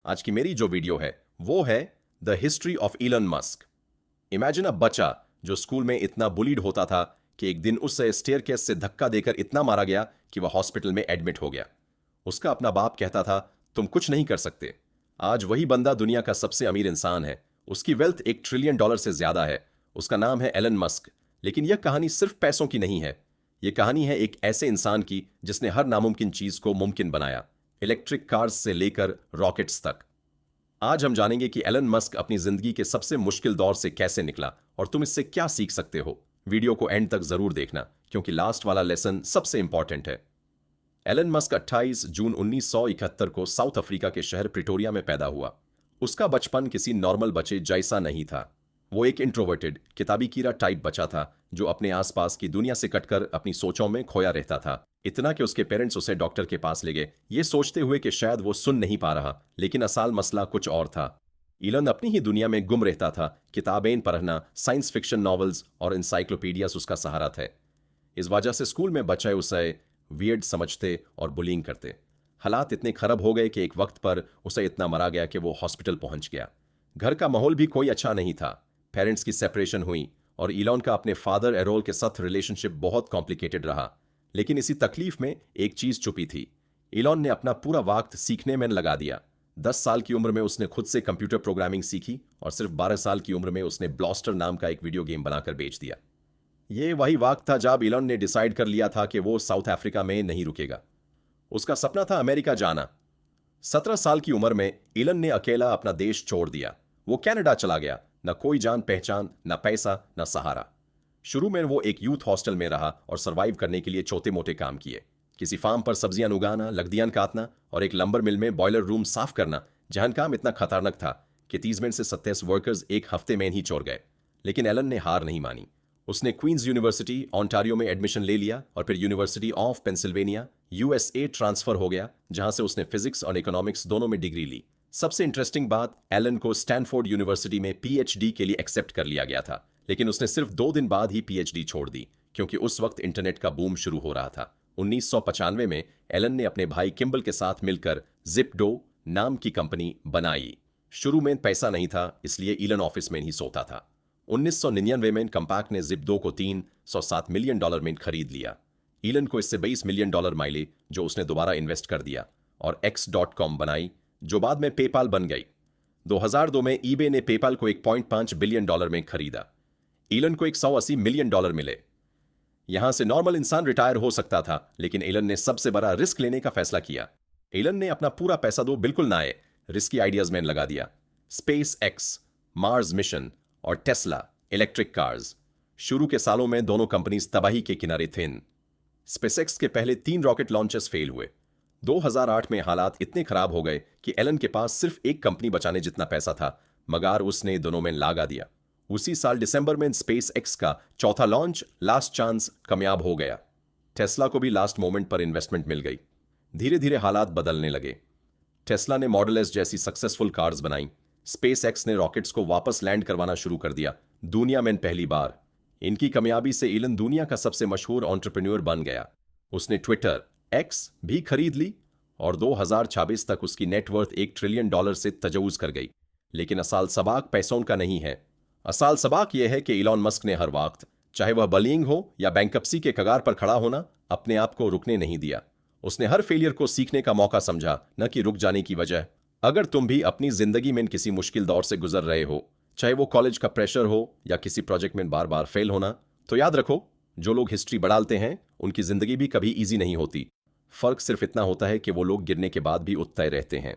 आज की मेरी जो वीडियो है वो है the history of Elon Musk. Imagine a बच्चा जो स्कूल में इतना बुलीड होता था कि एक दिन उसे स्टेयरकेस से धक्का देकर इतना मारा गया कि वह हॉस्पिटल में एडमिट हो गया। उसका अपना बाप कहता था, तुम कुछ नहीं कर सकते। आज वही बंदा दुनिया का सबसे अमीर इंसान है। उसकी वेल्थ $1 ट्रिलियन से ज्यादा है। उसका नाम है एलन मस्क। लेकिन यह कहानी सिर्फ पैसों की नहीं है। यह कहानी है एक ऐसे इंसान की जिसने हर नामुमकिन चीज को मुमकिन बनाया, इलेक्ट्रिक कार्स से लेकर रॉकेट्स तक। आज हम जानेंगे कि एलन मस्क अपनी जिंदगी के सबसे मुश्किल दौर से कैसे निकला और तुम इससे क्या सीख सकते हो। वीडियो को एंड तक जरूर देखना क्योंकि लास्ट वाला लेसन सबसे इंपॉर्टेंट है। एलन मस्क 28 जून 1971 को साउथ अफ्रीका के शहर प्रिटोरिया में पैदा हुआ। उसका बचपन किसी नॉर्मल बच्चे जैसा नहीं था। वो एक इंट्रोवर्टेड, किताबी कीड़ा टाइप बच्चा था जो अपने आसपास की दुनिया से कटकर अपनी सोचों में खोया रहता था। इतना कि उसके पेरेंट्स उसे डॉक्टर के पास ले गए, ये सोचते हुए कि शायद वो सुन नहीं पा रहा, लेकिन असल मसला कुछ और था। इलन अपनी ही दुनिया में गुम रहता था। किताबें पढ़ना, साइंस फिक्शन नॉवेल्स और इंसाइक्लोपीडियाज उसका सहारा थे। इस वजह से स्कूल में बच्चे उसे वियर्ड समझते और बुलिंग करते। हालात इतने खराब हो गए कि एक वक्त पर उसे इतना मरा गया कि वो हॉस्पिटल पहुंच गया। घर का माहौल भी कोई अच्छा नहीं था। पेरेंट्स की सेपरेशन हुई और इलॉन का अपने फादर एरोल के साथ रिलेशनशिप बहुत कॉम्प्लिकेटेड रहा। लेकिन इसी तकलीफ में एक चीज छुपी थी। इलॉन ने अपना पूरा वक्त सीखने में लगा दिया। 10 साल की उम्र में उसने खुद से कंप्यूटर प्रोग्रामिंग सीखी और सिर्फ 12 साल की उम्र में उसने ब्लास्टर नाम का एक वीडियो गेम बनाकर बेच दिया। ये वही वक्त था जब इलॉन ने डिसाइड कर लिया था कि वो साउथ अफ्रीका में नहीं रुकेगा। उसका सपना था अमेरिका जाना। 17 साल की उम्र में इलन ने अकेला अपना देश छोड़ दिया। वो कनाडा चला गया। न कोई जान पहचान, न पैसा, न सहारा। शुरू में वो एक यूथ हॉस्टल में रहा और सरवाइव करने के लिए छोटे मोटे काम किए। किसी फार्म पर सब्जियां उगाना, लकड़ियां काटना और एक लंबर मिल में बॉयलर रूम साफ करना, जहां काम इतना खतरनाक था कि 30 में से 27 वर्कर्स एक हफ्ते में ही छोड़ गए। लेकिन एलन ने हार नहीं मानी। उसने क्वींस यूनिवर्सिटी ऑन्टारियो में एडमिशन ले लिया और फिर university of Pennsylvania USA transfer हो गया, जहां से उसने फिजिक्स और इकोनॉमिक्स दोनों में डिग्री ली। सबसे इंटरेस्टिंग बात, एलन को स्टैनफोर्ड यूनिवर्सिटी में PhD के लिए एक्सेप्ट कर लिया गया था। लेकिन उसने सिर्फ 2 दिन बाद ही PhD छोड़ दी क्योंकि उस वक्त इंटरनेट का बूम शुरू हो रहा था। 1995 में एलन ने अपने भाई किम्बल के साथ मिलकर जिपडो नाम की कंपनी बनाई। शुरू में पैसा नहीं था, इसलिए इलन ऑफिस में ही सोता था। 1999 में कंपैक्ट ने जिपडो को $307 मिलियन में खरीद लिया। इलन को इससे $20 मिलियन मिले जो उसने दोबारा इन्वेस्ट कर दिया और X.com बनाई जो बाद में पेपाल बन गई। 2002 में ईबे ने पेपाल को $1.5 बिलियन में खरीदा। इलन को $180 मिलियन मिले। यहां से नॉर्मल इंसान रिटायर हो सकता था, लेकिन इलन ने सबसे बड़ा रिस्क लेने का फैसला किया। इलन ने अपना पूरा पैसा दो बिल्कुल नए रिस्की आइडियाज में लगा दिया। स्पेस एक्स, मार्स मिशन और टेस्ला इलेक्ट्रिक कार्स। शुरू के सालों में दोनों कंपनीज तबाही के किनारे थे। स्पेसएक्स के पहले 3 रॉकेट लॉन्चेस फेल हुए। 2008 में हालात इतने खराब हो गए कि एलन के पास सिर्फ एक कंपनी बचाने जितना पैसा था, मगर उसने दोनों में लगा दिया। उसी साल दिसंबर में स्पेस एक्स का चौथा लॉन्च लास्ट चांस कामयाब हो गया। टेस्ला को भी लास्ट मोमेंट पर इन्वेस्टमेंट मिल गई। धीरे धीरे हालात बदलने लगे। टेस्ला ने मॉडल एस जैसी सक्सेसफुल कार्स बनाई। स्पेस एक्स ने रॉकेट्स को वापस लैंड करवाना शुरू कर दिया, दुनिया में पहली बार। इनकी कामयाबी से इलन दुनिया का सबसे मशहूर एंटरप्रेन्योर बन गया। उसने ट्विटर एक्स भी खरीद ली और 2026 तक उसकी नेटवर्थ $1 ट्रिलियन से तजावुज कर गई। लेकिन असल सबाक पैसों का नहीं है। असल सबाक यह है कि इलॉन मस्क ने हर वक्त, चाहे वह बलिंग हो या बैंकरप्सी के कगार पर खड़ा होना, अपने आप को रुकने नहीं दिया। उसने हर फेलियर को सीखने का मौका समझा, न कि रुक जाने की वजह। अगर तुम भी अपनी जिंदगी में किसी मुश्किल दौर से गुजर रहे हो, चाहे वो कॉलेज का प्रेशर हो या किसी प्रोजेक्ट में बार बार फेल होना, तो याद रखो, जो लोग हिस्ट्री बढ़ाते हैं उनकी जिंदगी भी कभी इजी नहीं होती। फर्क सिर्फ इतना होता है कि वो लोग गिरने के बाद भी उठते रहते हैं।